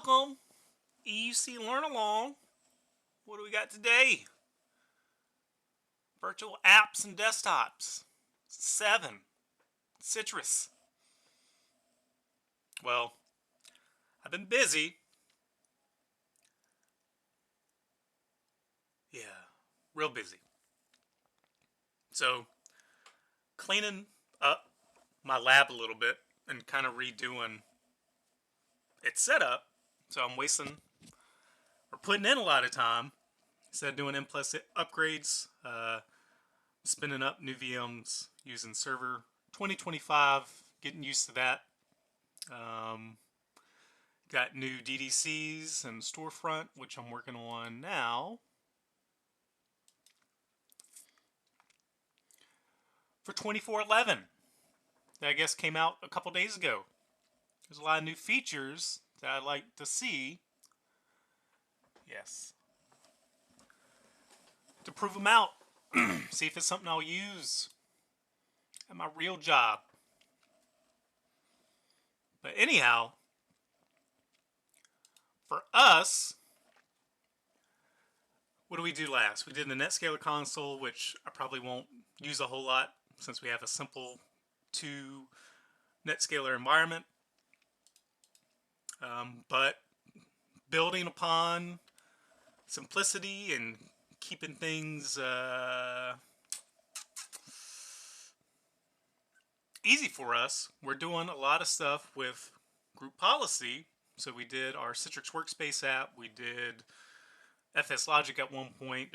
welcome. EUC Learn Along. What do we got today? Virtual apps and desktops. 7. Citrix. Well, I've been busy. Yeah, real busy. So, cleaning up my lab a little bit and kind of redoing its setup. So I'm wasting or putting in a lot of time instead of doing implicit upgrades. Spinning up new VMs using Server 2025, getting used to that. Got new DDCs and storefront, which I'm working on now. For 2411, that I guess came out a couple days ago. There's a lot of new features that I'd like to see. Yes. To prove them out. See if it's something I'll use at my real job. But anyhow, for us, what do we do last? We did the NetScaler console, which I probably won't use a whole lot since we have a simple 2 NetScaler environment. But building upon simplicity and keeping things easy for us, we're doing a lot of stuff with group policy. So we did our Citrix Workspace app. We did FS Logic at one point.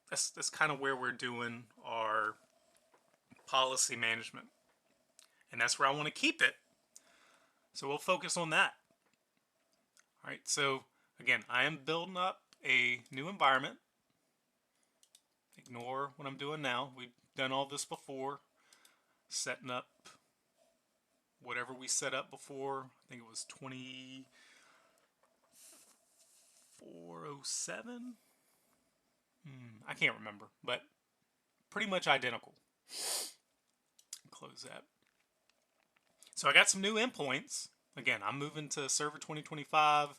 That's kind of where we're doing our policy management. And that's where I want to keep it. So we'll focus on that. All right, so again, I am building up a new environment. Ignore what I'm doing now. We've done all this before. Setting up whatever we set up before. I think it was 2407. I can't remember, but pretty much identical. Close that. So I got some new endpoints. Again, I'm moving to Server 2025.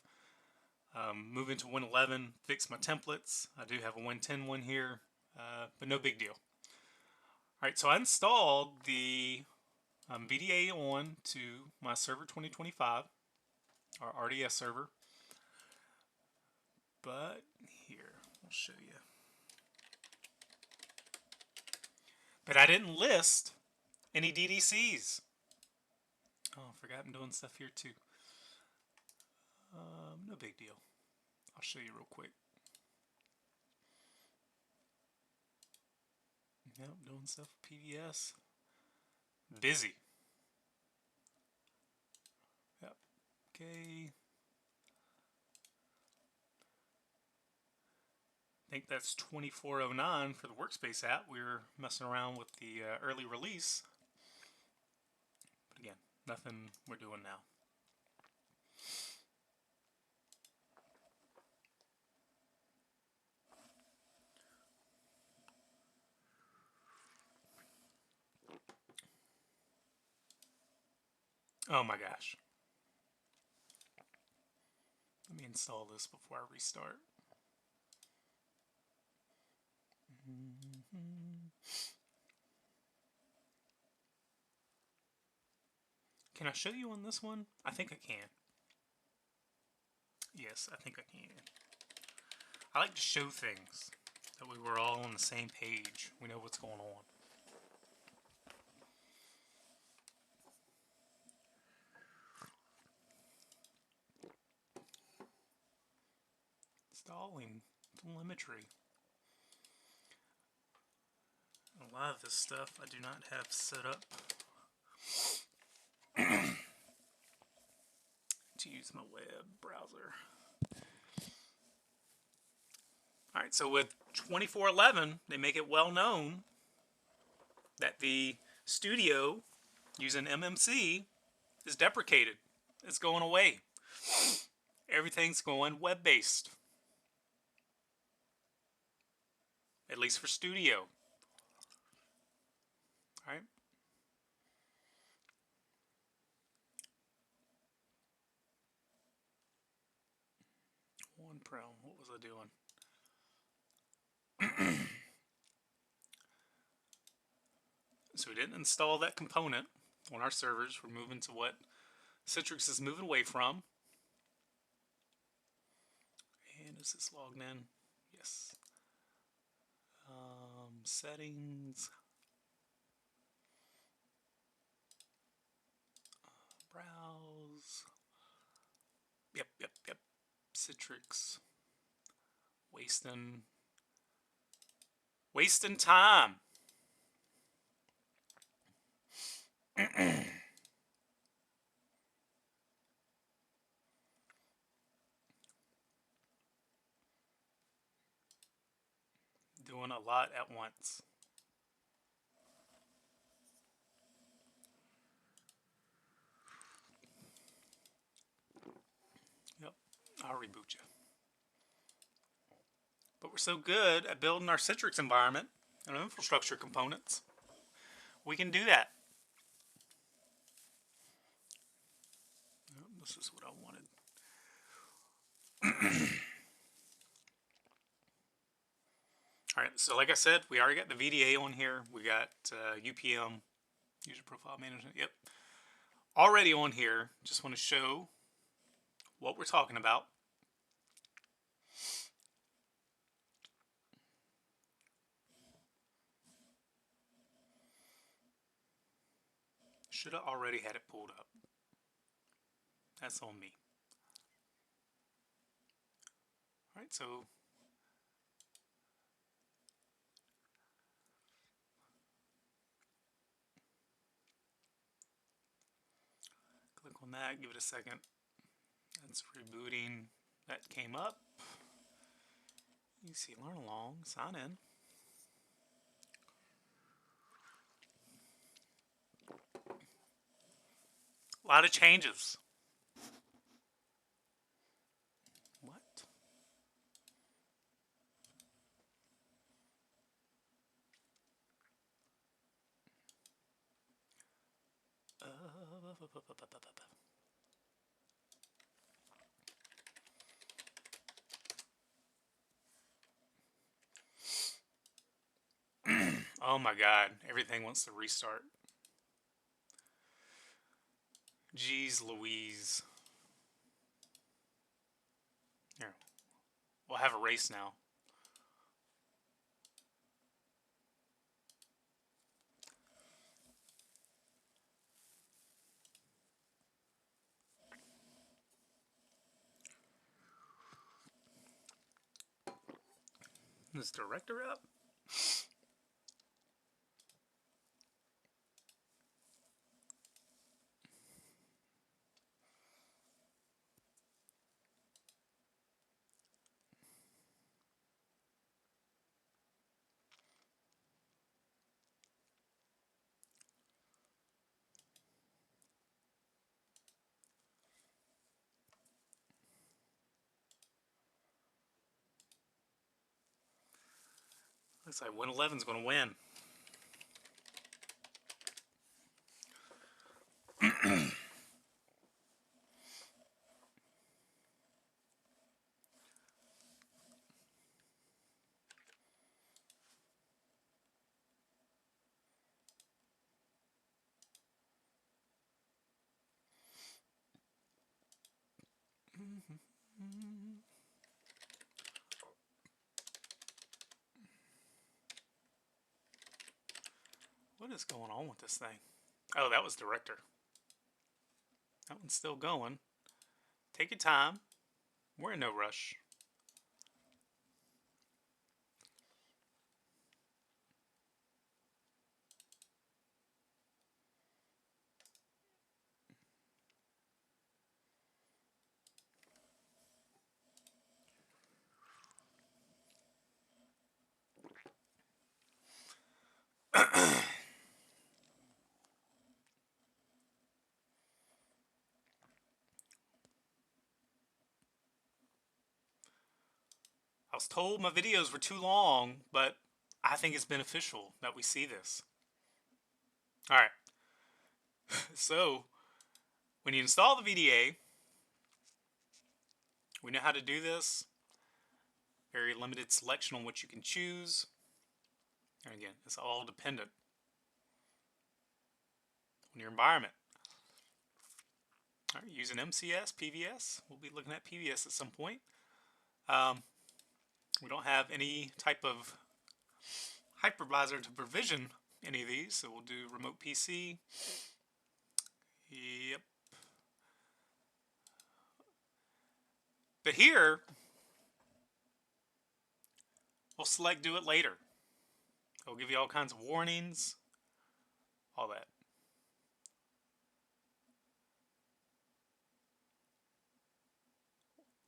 Moving to Win11. Fix my templates. I do have a Win10 one here, but no big deal. All right, so I installed the VDA on to my Server 2025, our RDS server. But here, I'll show you. But I didn't list any DDCs. Oh, I forgot I'm doing stuff here too. No big deal. I'll show you real quick. Yep, doing stuff with PBS. Busy. Yep. Okay. I think that's 2409 for the Workspace app. We were messing around with the early release. But again, nothing we're doing now. Oh my gosh. Let me install this before I restart. Can I show you on this one? I think I can. Yes, I think I can. I like to show things. That way we're all on the same page. We know what's going on. Installing telemetry. A lot of this stuff I do not have set up to use my web browser. Alright, so with 2411, they make it well known that the studio using MMC is deprecated. It's going away. Everything's going web-based. At least for studio. Alright. One Pro. What was I doing? So we didn't install that component on our servers. We're moving to what Citrix is moving away from. And is this logged in? Yes. Settings. Browse. Yep. Citrix. Wasting time. Doing a lot at once. Yep, I'll reboot you. But we're so good at building our Citrix environment and infrastructure components, we can do that. Yep, this is what I wanted. Alright, so like I said, we already got the VDA on here. We got UPM, User Profile Management. Yep. Already on here. Just want to show what we're talking about. Should have already had it pulled up. That's on me. Alright, so click on that, give it a second. That's rebooting. That came up. You see, learn along, sign in. A lot of changes. What? Oh my god, everything wants to restart. Jeez Louise. Here, we'll have a race now. Is director up? Looks like 111's going to win. What is going on with this thing? Oh, that was director. That one's still going. Take your time. We're in no rush. I was told my videos were too long, but I think it's beneficial that we see this. Alright. So, when you install the VDA, we know how to do this. Very limited selection on what you can choose. And again, it's all dependent on your environment. All right, using MCS, PVS. We'll be looking at PVS at some point. We don't have any type of hypervisor to provision any of these, so we'll do remote PC. Yep. But here, we'll select do it later. It'll give you all kinds of warnings, all that.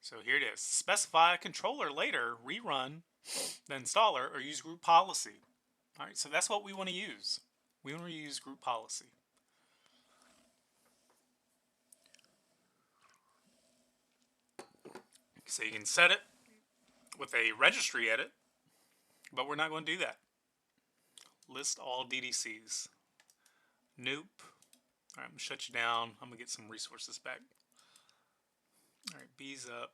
So here it is. Specify a controller later, rerun the installer, or use group policy. All right, so that's what we want to use. We want to use group policy. So you can set it with a registry edit, but we're not going to do that. List all DDCs. Nope. All right, I'm going to shut you down. I'm going to get some resources back. All right, B's up.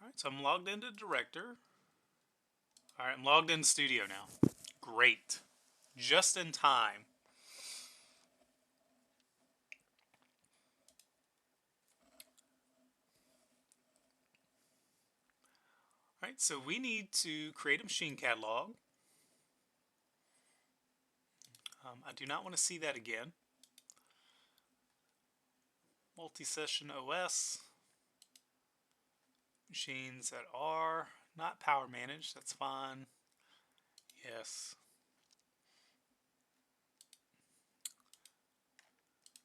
All right, so I'm logged into Director. All right, I'm logged in Studio now. Great. Just in time. All right, so we need to create a machine catalog. I do not want to see that again. Multi-session OS. Machines that are not power managed, that's fine. Yes.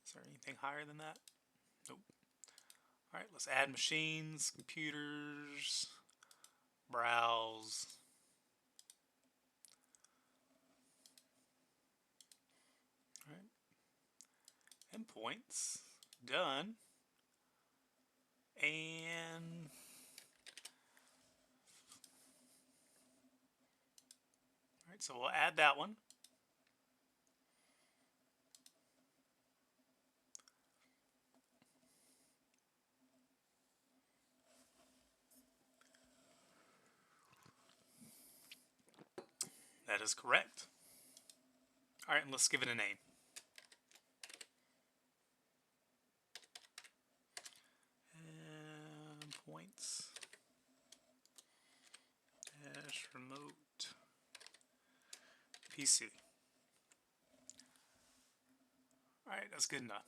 Is there anything higher than that? Nope. All right, let's add machines, computers, browse. All right. Endpoints, done. And all right, so we'll add that one. That is correct. All right, and let's give it a name. Endpoints dash remote PC. All right, that's good enough.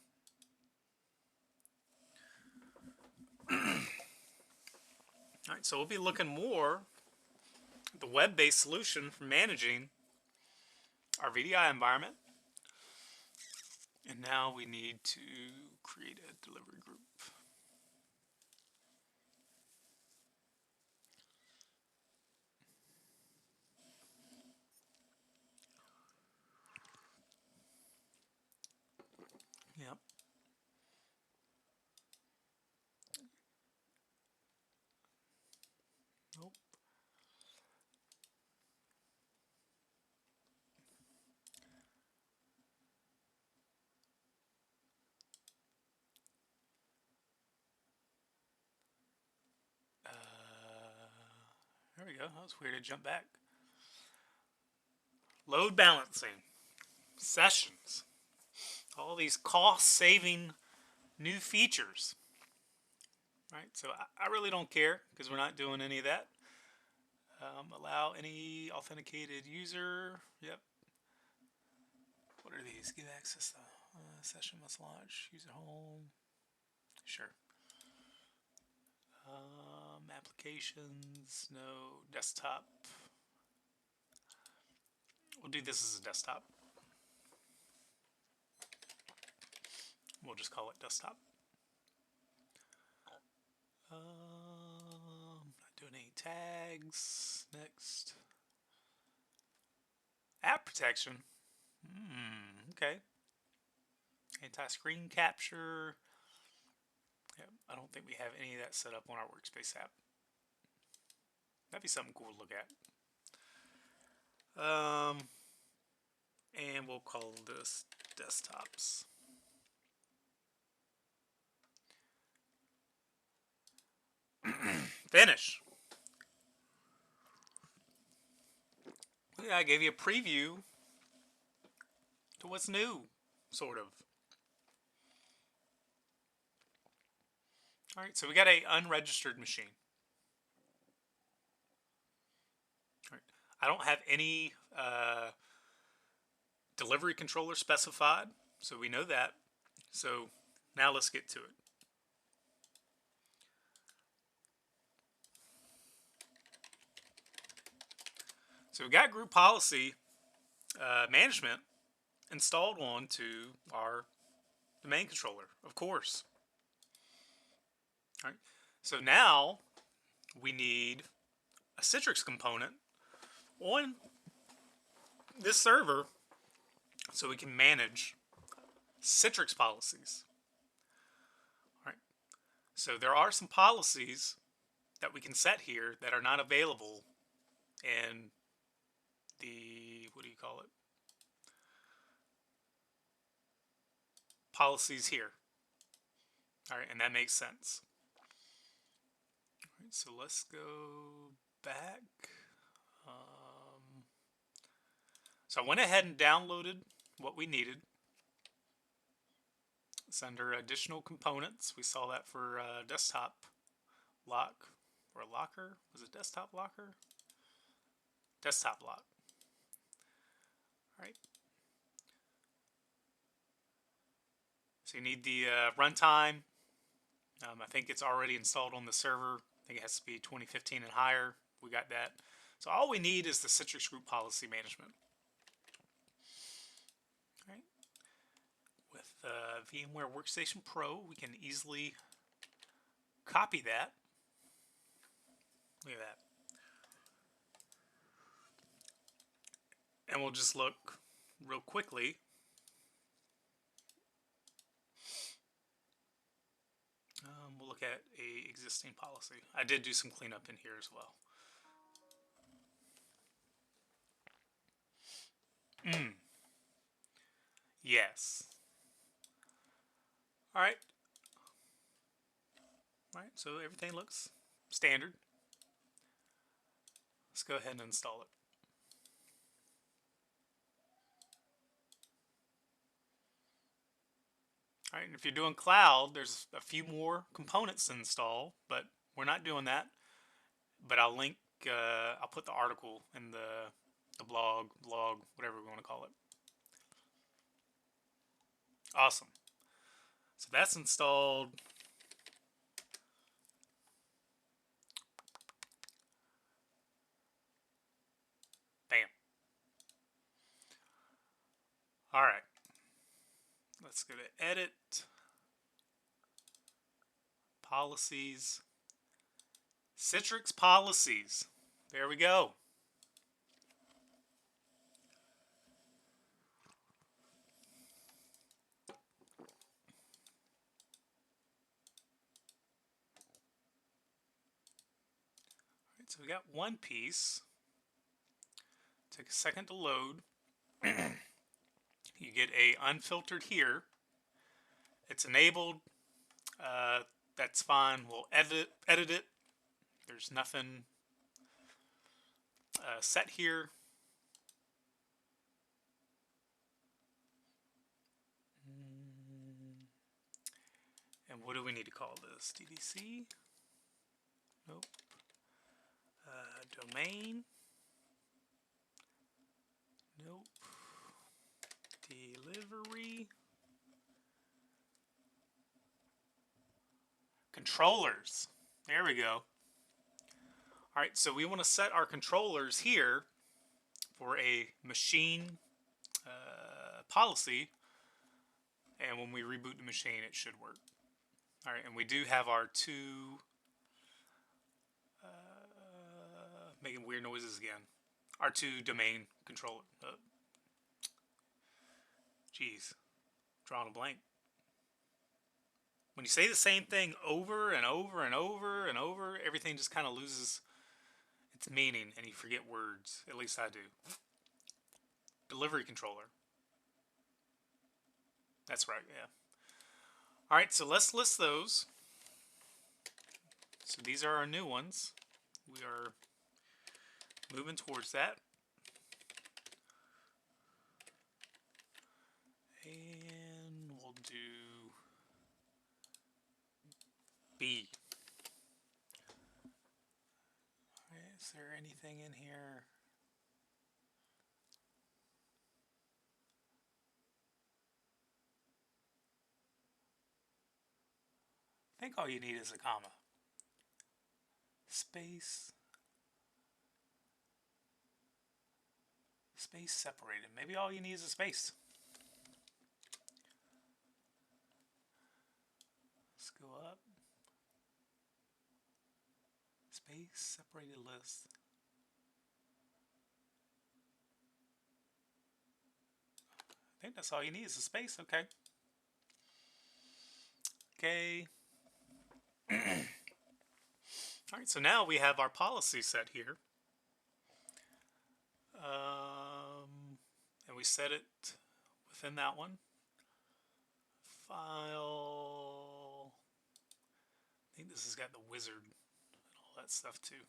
All right, so we'll be looking more at the web-based solution for managing our VDI environment. And now we need to create a delivery group. Yep. Nope. There we go. That was weird to jump back. Load balancing, sessions, all these cost-saving new features. Right, so I really don't care because we're not doing any of that. Allow any authenticated user. Yep. What are these? Give access to session must launch. User home. Sure. Applications. No. Desktop. We'll do this as a desktop. We'll just call it desktop. Not doing any tags. Next. App protection. Okay. Anti-screen capture. Yeah, I don't think we have any of that set up on our workspace app. That'd be something cool to look at. And we'll call this desktops. Finish. Yeah, I gave you a preview to what's new, sort of. All right, so we got a unregistered machine. All right. I don't have any delivery controller specified, so we know that. So now let's get to it. So we got group policy management installed onto our domain controller, of course. All right. So now we need a Citrix component on this server so we can manage Citrix policies. All right. So there are some policies that we can set here that are not available in the, what do you call it? Policies here. All right, and that makes sense. All right, so let's go back. So I went ahead and downloaded what we needed. It's under additional components. We saw that for desktop lock or locker. Was it desktop locker? Desktop lock. All right. So you need the runtime. I think it's already installed on the server. I think it has to be 2015 and higher. We got that. So all we need is the Citrix group policy management. All right. With VMware Workstation Pro, we can easily copy that. Look at that. And we'll just look real quickly. We'll look at a existing policy. I did do some cleanup in here as well. Yes. All right. All right, so everything looks standard. Let's go ahead and install it. All right, and if you're doing cloud, there's a few more components to install, but we're not doing that. But I'll link, I'll put the article in the blog, whatever we want to call it. Awesome. So that's installed. Bam. All right. Let's go to edit, policies, Citrix policies. There we go. All right, so we got one piece. Take a second to load. You get a unfiltered here. It's enabled. That's fine. We'll edit it. There's nothing set here. And what do we need to call this? DDC? Nope. Domain? Nope. Delivery? Controllers. There we go. All right, so we want to set our controllers here for a machine policy, and when we reboot the machine, it should work. All right, and we do have our two making weird noises again. Our two domain controller. Geez, drawing a blank. When you say the same thing over and over and over and over, everything just kind of loses its meaning and you forget words. At least I do. Delivery controller. That's right, yeah. All right, so let's list those. So these are our new ones. We are moving towards that. And we'll do B. All right, is there anything in here? I think all you need is a comma. Space. Space separated. Maybe all you need is a space. Let's go up. Space separated list. I think that's all you need is a space. Okay. Okay. All right, so now we have our policy set here. And we set it within that one. File. I think this has got the wizard and all that stuff too.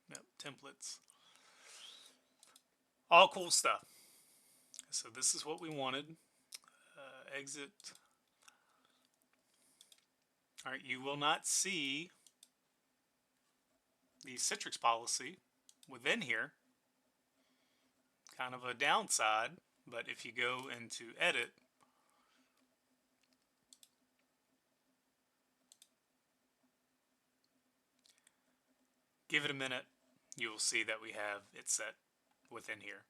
Yep, templates. All cool stuff. So this is what we wanted. Exit. All right, you will not see the Citrix policy within here. Kind of a downside, but if you go into edit, give it a minute, you will see that we have it set within here.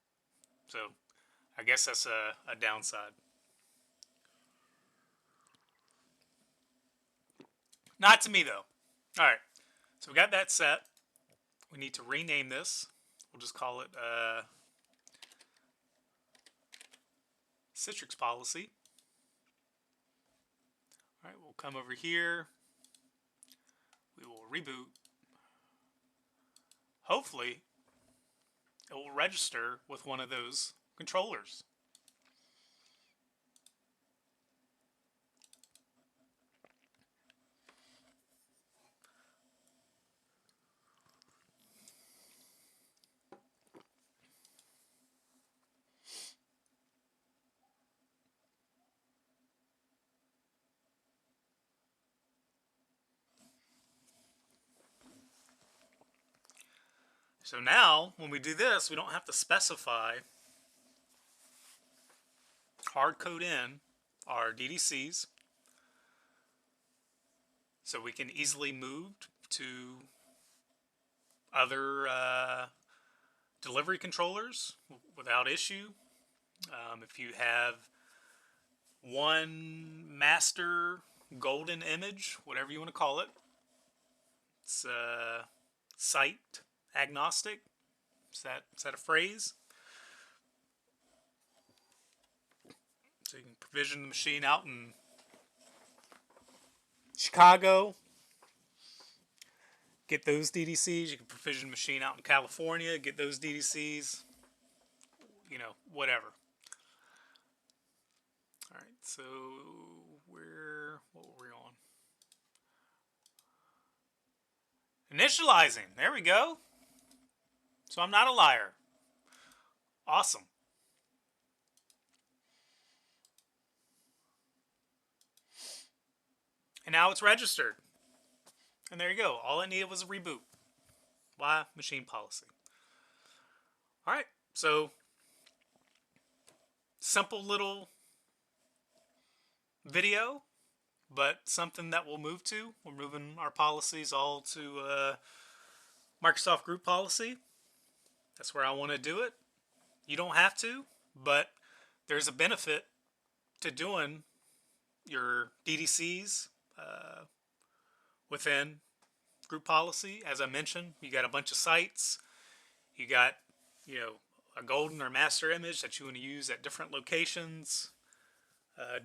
So I guess that's a downside. Not to me though. All right, so we got that set. We need to rename this. We'll just call it Citrix policy. All right, we'll come over here. We will reboot. Hopefully, it will register with one of those controllers. So now, when we do this, we don't have to specify hard code in our DDCs. So we can easily move to other delivery controllers without issue. If you have one master golden image, whatever you want to call it, it's site agnostic. Is that a phrase? So you can provision the machine out in Chicago, get those DDCs. You can provision a machine out in California, get those DDCs. You know, whatever. All right, so what were we on? Initializing. There we go. So I'm not a liar. Awesome. And now it's registered. And there you go. All I needed was a reboot. Why? Machine policy. All right. So simple little video, but something that we'll move to. We're moving our policies all to Microsoft Group Policy. That's where I want to do it. You don't have to, but there's a benefit to doing your DDCs within Group Policy. As I mentioned, you got a bunch of sites. You got, a golden or master image that you want to use at different locations,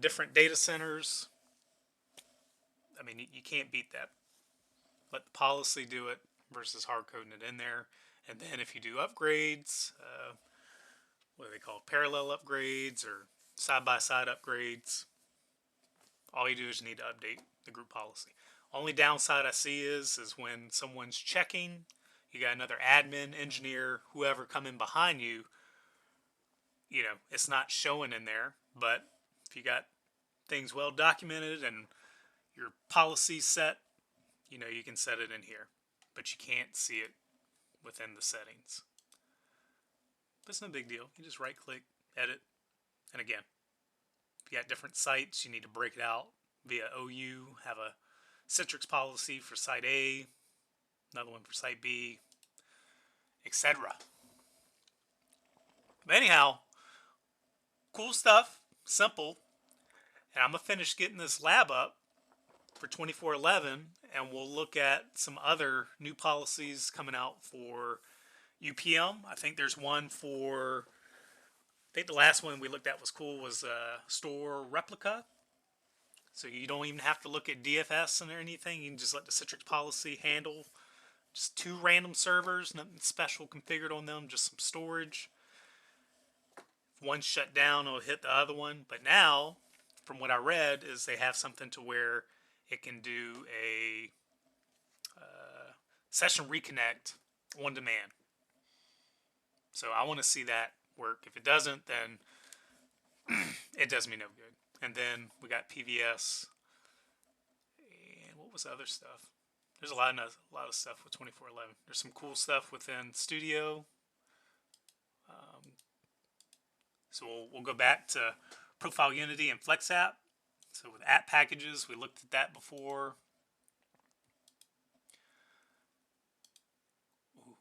different data centers. I mean, you can't beat that. Let the policy do it versus hard coding it in there. And then if you do upgrades, what do they call it? Parallel upgrades or side-by-side upgrades. All you do is you need to update the group policy. Only downside I see is when someone's checking, you got another admin, engineer, whoever come in behind you, it's not showing in there. But if you got things well documented and your policy set, you can set it in here. But you can't see it within the settings. But it's no big deal. You just right click, edit, and again, if you got different sites, you need to break it out via OU, have a Citrix policy for site A, another one for site B, etc. But anyhow, cool stuff, simple, and I'm going to finish getting this lab up for 2411, and we'll look at some other new policies coming out for UPM. I think there's one for, I think the last one we looked at was cool, was store replica. So you don't even have to look at DFS and anything. You can just let the Citrix policy handle just 2 random servers, nothing special configured on them, just some storage. If one's shut down, it'll hit the other one. But now, from what I read, is they have something to where it can do a session reconnect on demand. So I want to see that work. If it doesn't, then it does me no good. And then we got PVS. And what was the other stuff? There's a lot of stuff with 2411. There's some cool stuff within Studio. So we'll go back to Profile Unity and Flex App. So with app packages, we looked at that before. Ooh,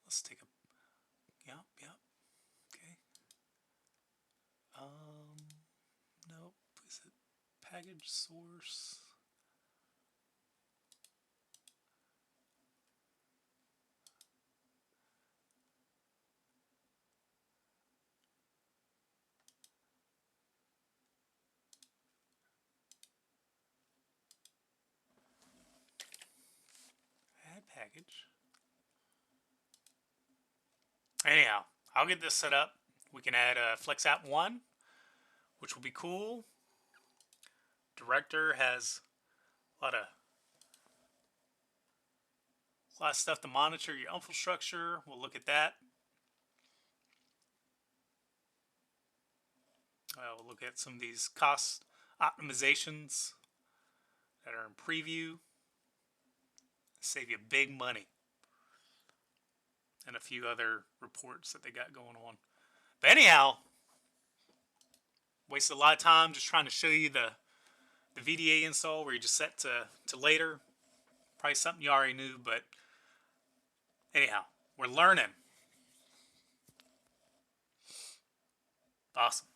let's take a, yep, okay. Nope, is it package source? Add package. Anyhow, I'll get this set up. We can add a Flex App 1, which will be cool. Director has a lot of stuff to monitor your infrastructure. We'll look at that. We'll look at some of these cost optimizations that are in preview. Save you big money. And a few other reports that they got going on. But anyhow, wasted a lot of time just trying to show you the VDA install where you just set to later. Probably something you already knew, but anyhow, we're learning. Awesome.